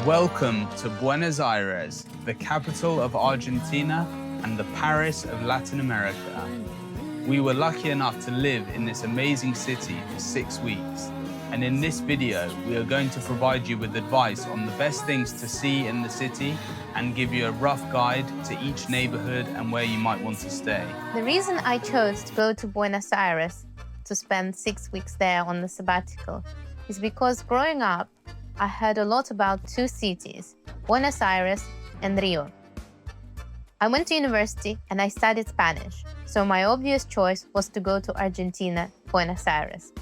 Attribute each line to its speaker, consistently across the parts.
Speaker 1: Welcome to Buenos Aires, the capital of Argentina and the Paris of Latin America. We were lucky enough to live in this amazing city for 6 weeks. And in this video, we are going to provide you with advice on the best things to see in the city and give you a rough guide to each neighborhood and where you might want to stay.
Speaker 2: The reason I chose to go to Buenos Aires to spend 6 weeks there on the sabbatical is because growing up, I heard a lot about two cities, Buenos Aires and Rio. I went to university and I studied Spanish, so my obvious choice was to go to Argentina, Buenos Aires.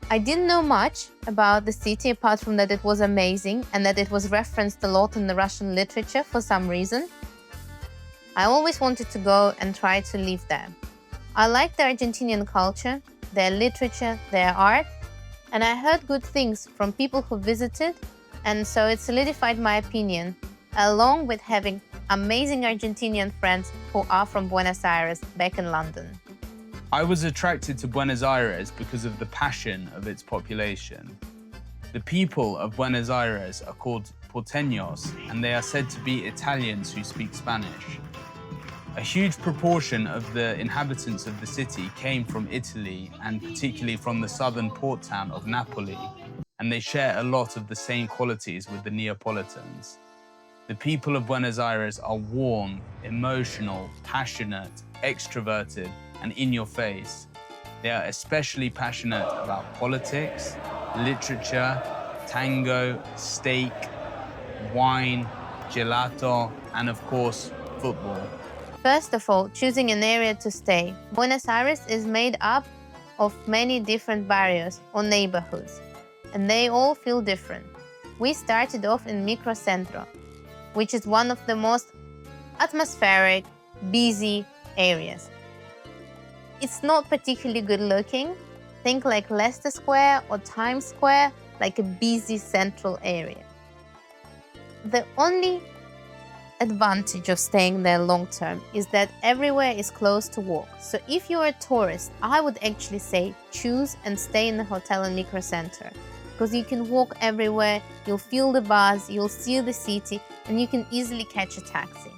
Speaker 2: I didn't know much about the city apart from that it was amazing and that it was referenced a lot in the Russian literature for some reason. I always wanted to go and try to live there. I liked the Argentinian culture, their literature, their art, and I heard good things from people who visited, and so it solidified my opinion, along with having amazing Argentinian friends who are from Buenos Aires back in London.
Speaker 1: I was attracted to Buenos Aires because of the passion of its population. The people of Buenos Aires are called porteños, and they are said to be Italians who speak Spanish. A huge proportion of the inhabitants of the city came from Italy, and particularly from the southern port town of Napoli, and they share a lot of the same qualities with the Neapolitans. The people of Buenos Aires are warm, emotional, passionate, extroverted, and in your face. They are especially passionate about politics, literature, tango, steak, wine, gelato, and of course, football.
Speaker 2: First of all, choosing an area to stay. Buenos Aires is made up of many different barrios or neighborhoods, and they all feel different. We started off in Microcentro, which is one of the most atmospheric, busy areas. It's not particularly good looking. Think like Leicester Square or Times Square, like a busy central area. The only advantage of staying there long term is that everywhere is close to walk. So if you're a tourist, I would actually say choose and stay in the hotel in Microcenter, because you can walk everywhere, you'll feel the buzz, you'll see the city, and you can easily catch a taxi.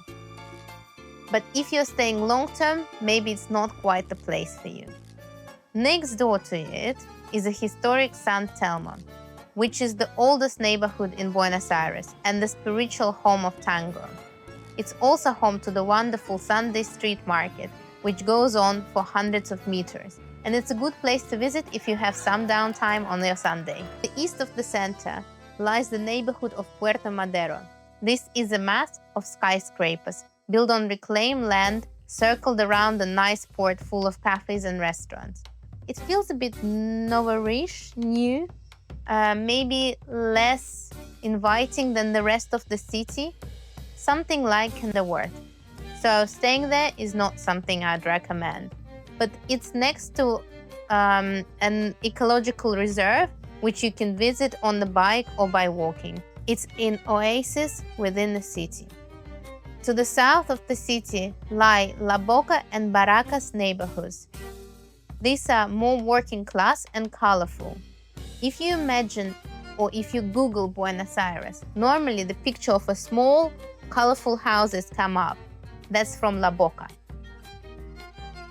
Speaker 2: But if you're staying long-term, maybe it's not quite the place for you. Next door to it is a historic San Telmo, which is the oldest neighborhood in Buenos Aires and the spiritual home of tango. It's also home to the wonderful Sunday street market, which goes on for hundreds of meters. And it's a good place to visit if you have some downtime on your Sunday. To the east of the center lies the neighborhood of Puerto Madero. This is a mass of skyscrapers built on reclaimed land, circled around a nice port full of cafes and restaurants. It feels a bit noirish, new, maybe less inviting than the rest of the city, something like Kenilworth. So staying there is not something I'd recommend. But it's next to an ecological reserve, which you can visit on the bike or by walking. It's an oasis within the city. To the south of the city lie La Boca and Barracas neighborhoods. These are more working class and colorful. If you imagine or if you Google Buenos Aires, normally the picture of a small, colorful houses come up. That's from La Boca.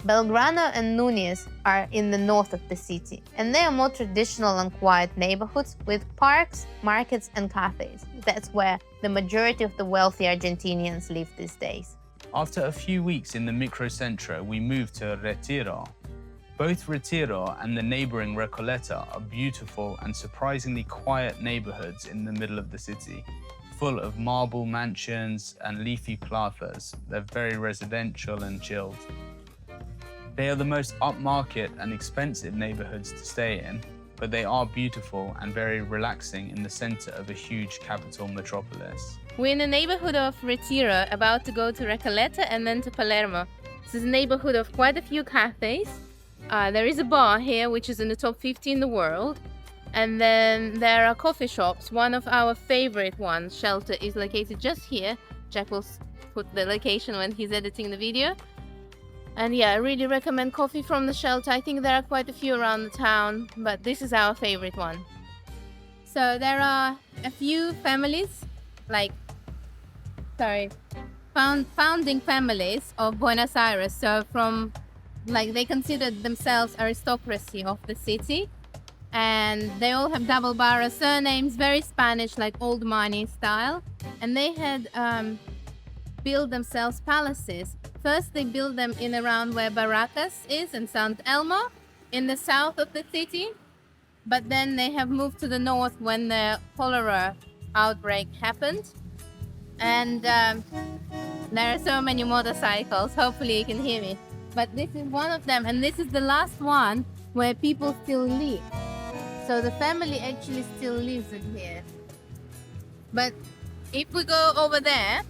Speaker 2: Belgrano and Núñez are in the north of the city, and they are more traditional and quiet neighborhoods with parks, markets, and cafes. That's where the majority of the wealthy Argentinians live these days.
Speaker 1: After a few weeks in the Microcentro, we moved to Retiro. Both Retiro and the neighboring Recoleta are beautiful and surprisingly quiet neighborhoods in the middle of the city, full of marble mansions and leafy plazas. They're very residential and chilled. They are the most upmarket and expensive neighborhoods to stay in, but they are beautiful and very relaxing in the center of a huge capital metropolis.
Speaker 3: We're in the neighborhood of Retiro, about to go to Recoleta and then to Palermo. This is a neighborhood of quite a few cafes. There is a bar here, which is in the top 50 in the world. And then there are coffee shops. One of our favorite ones, Shelter, is located just here. Jack will put the location when he's editing the video. And yeah, I really recommend coffee from the Shelter. I think there are quite a few around the town, but this is our favorite one. So there are a few families, like, sorry, founding families of Buenos Aires. So from, like, they considered themselves aristocracy of the city, and they all have double barra surnames, very Spanish, like old money style. And they had built themselves palaces. First, they built them in around where Barracas is in Sant Elmo, in the south of the city. But then they have moved to the north when the cholera outbreak happened. And there are so many motorcycles. Hopefully you can hear me. But this is one of them, and this is the last one where people still live. So the family actually still lives in here. But if we go over there,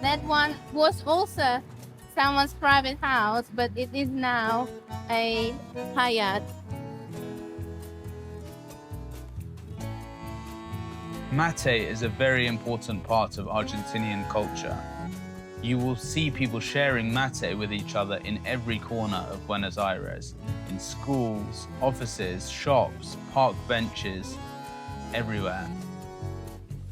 Speaker 3: that one was also someone's private house, but it is now a Hayat.
Speaker 1: Mate is a very important part of Argentinian culture. You will see people sharing mate with each other in every corner of Buenos Aires, in schools, offices, shops, park benches, everywhere.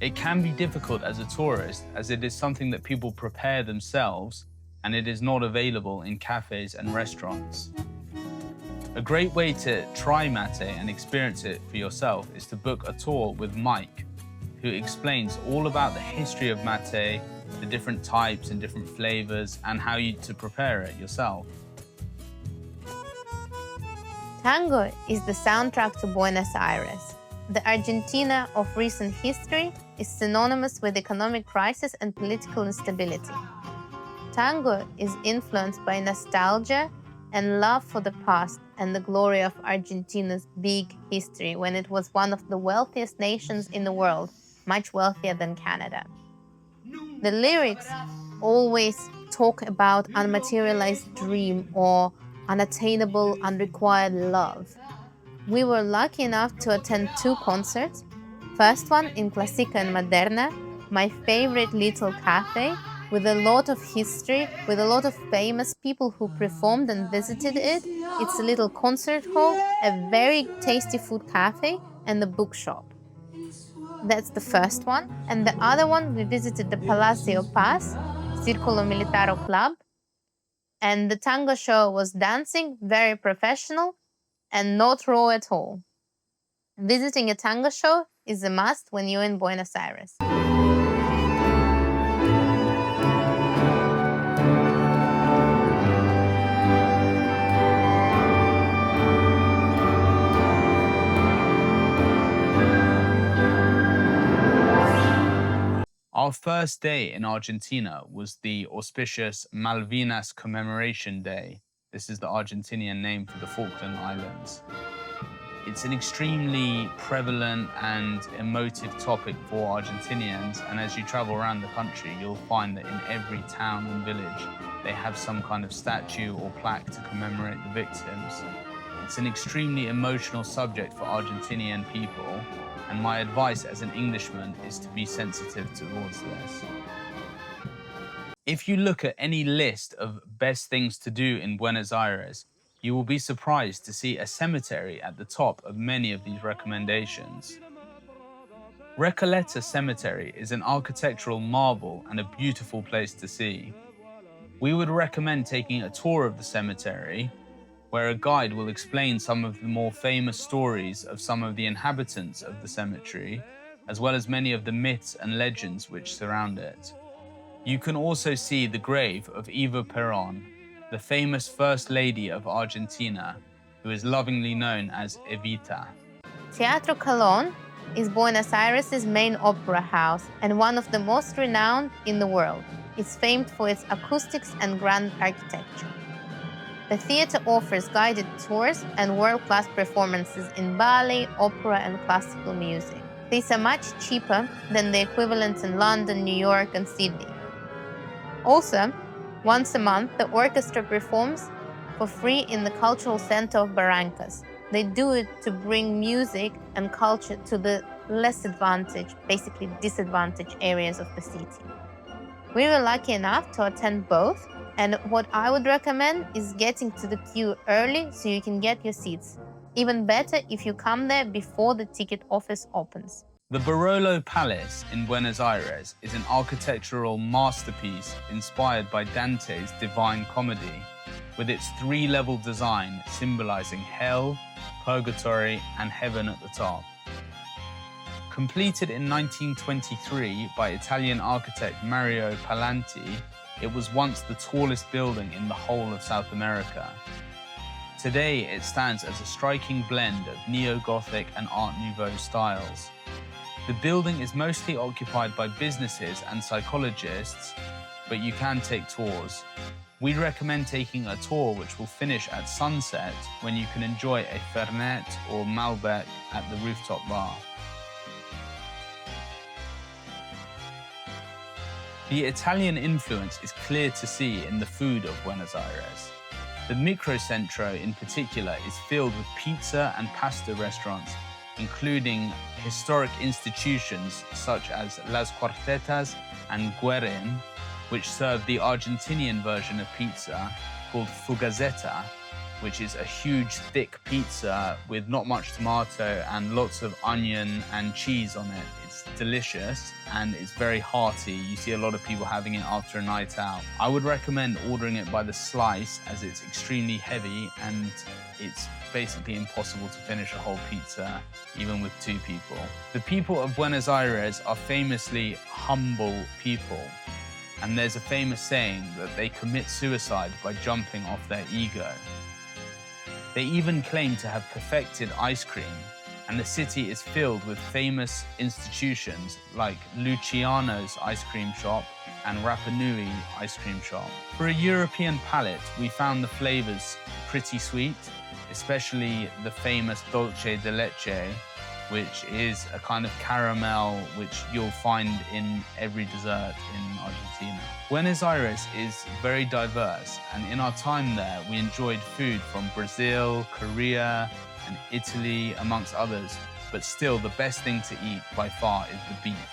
Speaker 1: It can be difficult as a tourist, as it is something that people prepare themselves, and it is not available in cafes and restaurants. A great way to try mate and experience it for yourself is to book a tour with Mike, who explains all about the history of mate, the different types and different flavors, and how to prepare it yourself.
Speaker 2: Tango is the soundtrack to Buenos Aires. The Argentina of recent history is synonymous with economic crisis and political instability. Tango is influenced by nostalgia and love for the past and the glory of Argentina's big history when it was one of the wealthiest nations in the world, much wealthier than Canada. The lyrics always talk about unmaterialized dream or unattainable, unrequired love. We were lucky enough to attend 2 concerts. First one in Classica and Moderna, my favorite little cafe, with a lot of history, with a lot of famous people who performed and visited it. It's a little concert hall, a very tasty food cafe, and a bookshop. That's the first one. And the other one, we visited the Palacio Paz, Circolo Militaro Club. And the tango show was dancing, very professional, and not raw at all. Visiting a tango show is a must when you're in Buenos Aires.
Speaker 1: Our first day in Argentina was the auspicious Malvinas Commemoration Day. This is the Argentinian name for the Falkland Islands. It's an extremely prevalent and emotive topic for Argentinians, and as you travel around the country, you'll find that in every town and village, they have some kind of statue or plaque to commemorate the victims. It's an extremely emotional subject for Argentinian people, and my advice as an Englishman is to be sensitive towards this. If you look at any list of best things to do in Buenos Aires, you will be surprised to see a cemetery at the top of many of these recommendations. Recoleta Cemetery is an architectural marvel and a beautiful place to see. We would recommend taking a tour of the cemetery, where a guide will explain some of the more famous stories of some of the inhabitants of the cemetery, as well as many of the myths and legends which surround it. You can also see the grave of Eva Perón, the famous First Lady of Argentina, who is lovingly known as Evita.
Speaker 2: Teatro Colon is Buenos Aires' main opera house and one of the most renowned in the world. It's famed for its acoustics and grand architecture. The theater offers guided tours and world-class performances in ballet, opera, and classical music. These are much cheaper than the equivalents in London, New York, and Sydney. Also, once a month, the orchestra performs for free in the cultural center of Barrancas. They do it to bring music and culture to the less advantaged, basically disadvantaged areas of the city. We were lucky enough to attend both, and what I would recommend is getting to the queue early so you can get your seats. Even better if you come there before the ticket office opens.
Speaker 1: The Barolo Palace in Buenos Aires is an architectural masterpiece inspired by Dante's Divine Comedy, with its three-level design symbolizing hell, purgatory, and heaven at the top. Completed in 1923 by Italian architect Mario Palanti, it was once the tallest building in the whole of South America. Today, it stands as a striking blend of neo-Gothic and Art Nouveau styles. The building is mostly occupied by businesses and psychologists, but you can take tours. We'd recommend taking a tour which will finish at sunset, when you can enjoy a Fernet or Malbec at the rooftop bar. The Italian influence is clear to see in the food of Buenos Aires. The microcentro in particular is filled with pizza and pasta restaurants, including historic institutions such as Las Cuartetas and Guerin, which serve the Argentinian version of pizza called fugazeta, which is a huge, thick pizza with not much tomato and lots of onion and cheese on it. It's delicious and it's very hearty. You see a lot of people having it after a night out. I would recommend ordering it by the slice, as it's extremely heavy and it's basically impossible to finish a whole pizza, even with two people. The people of Buenos Aires are famously humble people. And there's a famous saying that they commit suicide by jumping off their ego. They even claim to have perfected ice cream, and the city is filled with famous institutions like Luciano's ice cream shop and Rapa Nui ice cream shop. For a European palate, we found the flavors pretty sweet, especially the famous dulce de leche, which is a kind of caramel which you'll find in every dessert in Argentina. Buenos Aires is very diverse, and in our time there, we enjoyed food from Brazil, Korea, and Italy, amongst others, but still the best thing to eat by far is the beef.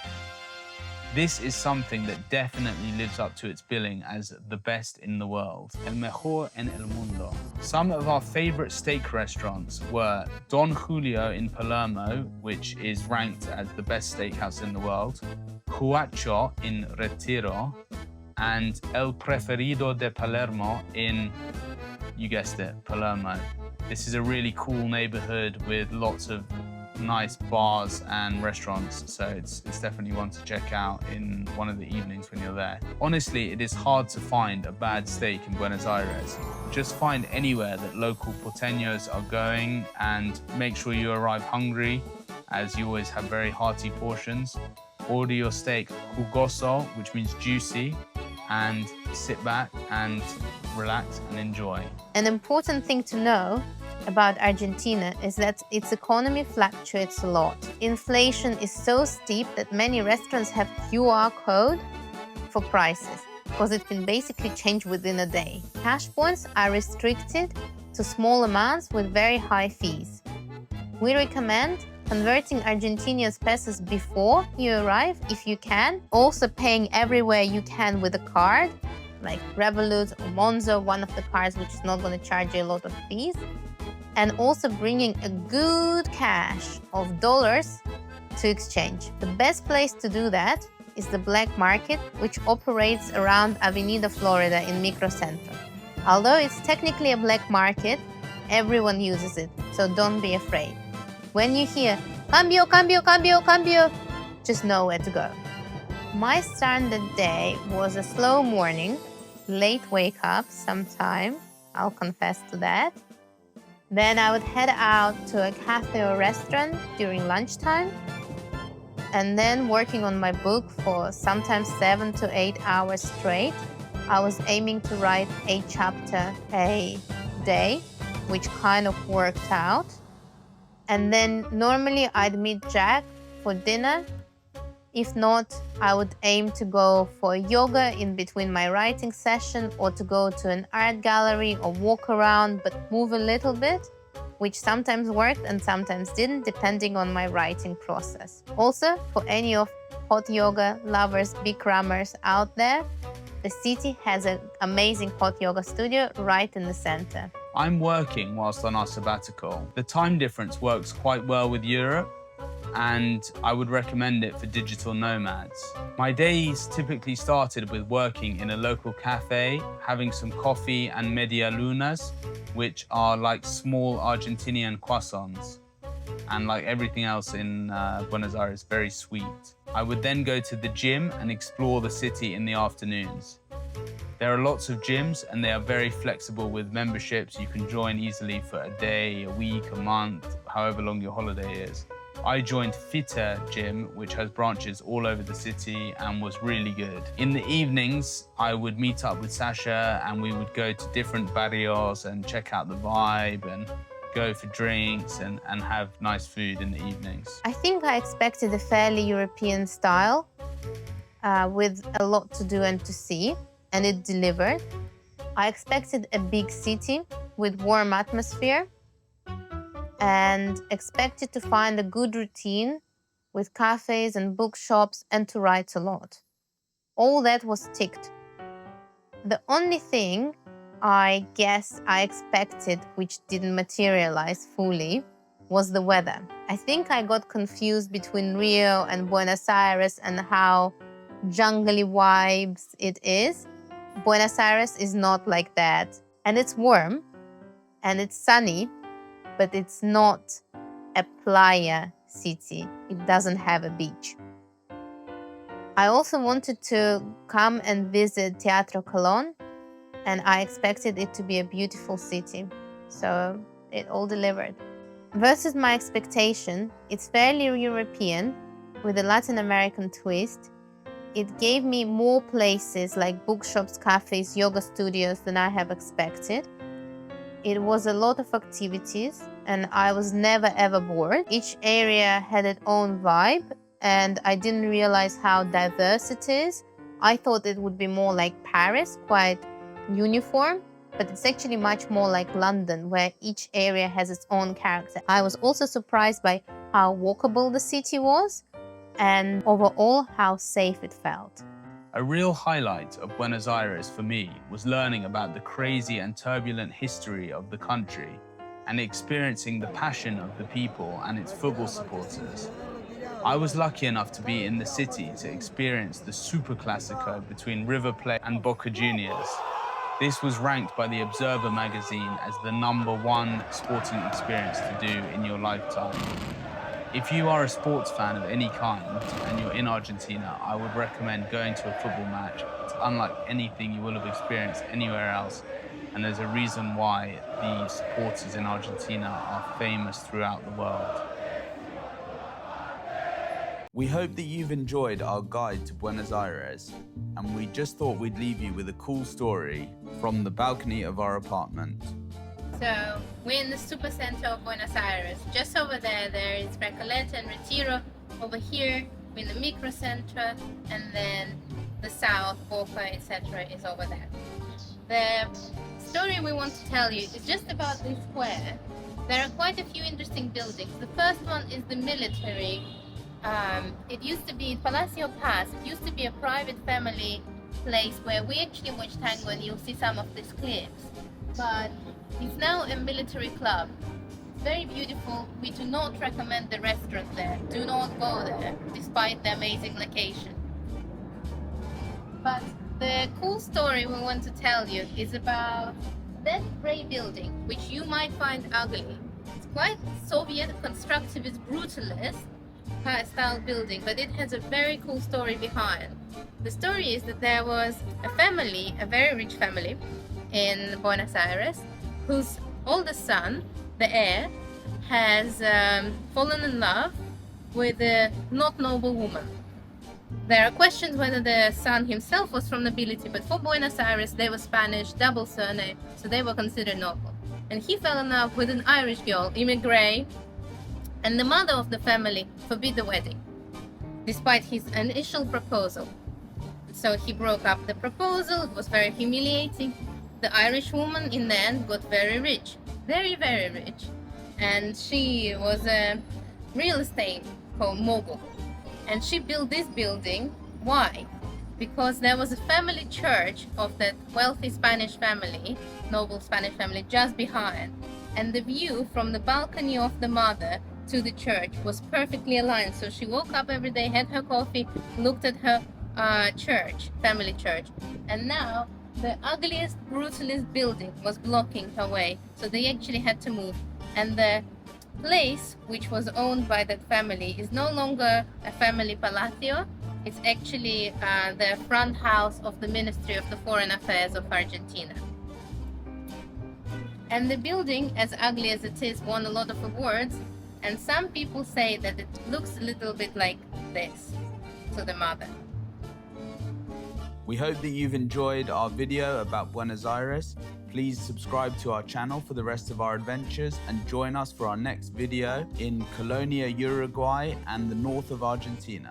Speaker 1: This is something that definitely lives up to its billing as the best in the world. El mejor en el mundo. Some of our favorite steak restaurants were Don Julio in Palermo, which is ranked as the best steakhouse in the world, Huacho in Retiro, and El Preferido de Palermo in, you guessed it, Palermo. This is a really cool neighborhood with lots of nice bars and restaurants, so it's definitely one to check out in one of the evenings when you're there. Honestly, it is hard to find a bad steak in Buenos Aires. Just find anywhere that local porteños are going and make sure you arrive hungry, as you always have very hearty portions. Order your steak jugoso, which means juicy, and sit back and relax and enjoy.
Speaker 2: An important thing to know about Argentina is that its economy fluctuates a lot. Inflation is so steep that many restaurants have QR code for prices, because it can basically change within a day. Cash points are restricted to small amounts with very high fees. We recommend converting Argentinian pesos before you arrive if you can, also paying everywhere you can with a card, like Revolut or Monzo, one of the cards which is not going to charge you a lot of fees, and also bringing a good cash of dollars to exchange. The best place to do that is the black market, which operates around Avenida Florida in Microcentro. Although it's technically a black market, everyone uses it, so don't be afraid. When you hear cambio, cambio, cambio, cambio, just know where to go. My standard day was a slow morning, late wake up sometime, I'll confess to that. Then I would head out to a cafe or restaurant during lunchtime, and then working on my book for sometimes 7 to 8 hours straight. I was aiming to write a chapter a day, which kind of worked out. And then normally I'd meet Jack for dinner. If not, I would aim to go for yoga in between my writing session, or to go to an art gallery or walk around but move a little bit, which sometimes worked and sometimes didn't, depending on my writing process. Also, for any of hot yoga lovers, Bikrammers out there, the city has an amazing hot yoga studio right in the center.
Speaker 1: I'm working whilst on our sabbatical. The time difference works quite well with Europe, and I would recommend it for digital nomads. My days typically started with working in a local cafe, having some coffee and media lunas, which are like small Argentinian croissants, and like everything else in Buenos Aires, very sweet. I would then go to the gym and explore the city in the afternoons. There are lots of gyms and they are very flexible with memberships. You can join easily for a day, a week, a month, however long your holiday is. I joined Fitter Gym, which has branches all over the city and was really good. In the evenings, I would meet up with Sasha and we would go to different barrios and check out the vibe and go for drinks and have nice food in the evenings.
Speaker 2: I think I expected a fairly European style with a lot to do and to see, and it delivered. I expected a big city with warm atmosphere and expected to find a good routine with cafes and bookshops and to write a lot. All that was ticked. The only thing I guess I expected, which didn't materialize fully, was the weather. I think I got confused between Rio and Buenos Aires and how jungly vibes it is. Buenos Aires is not like that. And it's warm and it's sunny, but it's not a playa city. It doesn't have a beach. I also wanted to come and visit Teatro Colon, and I expected it to be a beautiful city. So it all delivered. Versus my expectation, it's fairly European with a Latin American twist. It gave me more places like bookshops, cafes, yoga studios than I have expected. It was a lot of activities and I was never ever bored. Each area had its own vibe and I didn't realize how diverse it is. I thought it would be more like Paris, quite uniform, but it's actually much more like London, where each area has its own character. I was also surprised by how walkable the city was and overall how safe it felt.
Speaker 1: A real highlight of Buenos Aires for me was learning about the crazy and turbulent history of the country and experiencing the passion of the people and its football supporters. I was lucky enough to be in the city to experience the Super Classico between River Plate and Boca Juniors. This was ranked by the Observer magazine as the #1 sporting experience to do in your lifetime. If you are a sports fan of any kind and you're in Argentina, I would recommend going to a football match. It's unlike anything you will have experienced anywhere else, and there's a reason why the supporters in Argentina are famous throughout the world. We hope that you've enjoyed our guide to Buenos Aires, and we just thought we'd leave you with a cool story from the balcony of our apartment.
Speaker 3: So we're in the super center of Buenos Aires. Just over there, there is Recoleta and Retiro. Over here, we're in the microcenter, and then the south, Boca, etc. is over there. The story we want to tell you is just about this square. There are quite a few interesting buildings. The first one is the military. It used to be Palacio Paz. It used to be a private family place where we actually watch Tango, and you'll see some of these clips. But it's now a military club. It's very beautiful. We do not recommend the restaurant there. Do not go there, despite the amazing location. But the cool story we want to tell you is about that grey building, which you might find ugly. It's quite Soviet, constructivist, brutalist style building, but it has a very cool story behind. The story is that there was a family, a very rich family in Buenos Aires, whose oldest son, the heir, has fallen in love with a not noble woman. There are questions whether the son himself was from nobility, but for Buenos Aires they were Spanish, double surname, so they were considered noble. And he fell in love with an Irish girl, immigrant, and the mother of the family forbid the wedding, despite his initial proposal. So he broke up the proposal. It was very humiliating. The Irish woman in the end got very rich, very, very rich. And she was a real estate mogul. And she built this building. Why? because there was a family church of that wealthy Spanish family, noble Spanish family, just behind. And the view from the balcony of the mother to the church was perfectly aligned. So she woke up every day, had her coffee, looked at her church, family church. And now the ugliest, brutalist building was blocking her way. So they actually had to move. And the place, which was owned by that family, is no longer a family palacio. It's actually the front house of the Ministry of the Foreign Affairs of Argentina. And the building, as ugly as it is, won a lot of awards. And some people say that it looks a little bit like this to the mother.
Speaker 1: We hope that you've enjoyed our video about Buenos Aires. Please subscribe to our channel for the rest of our adventures and join us for our next video in Colonia, Uruguay and the north of Argentina.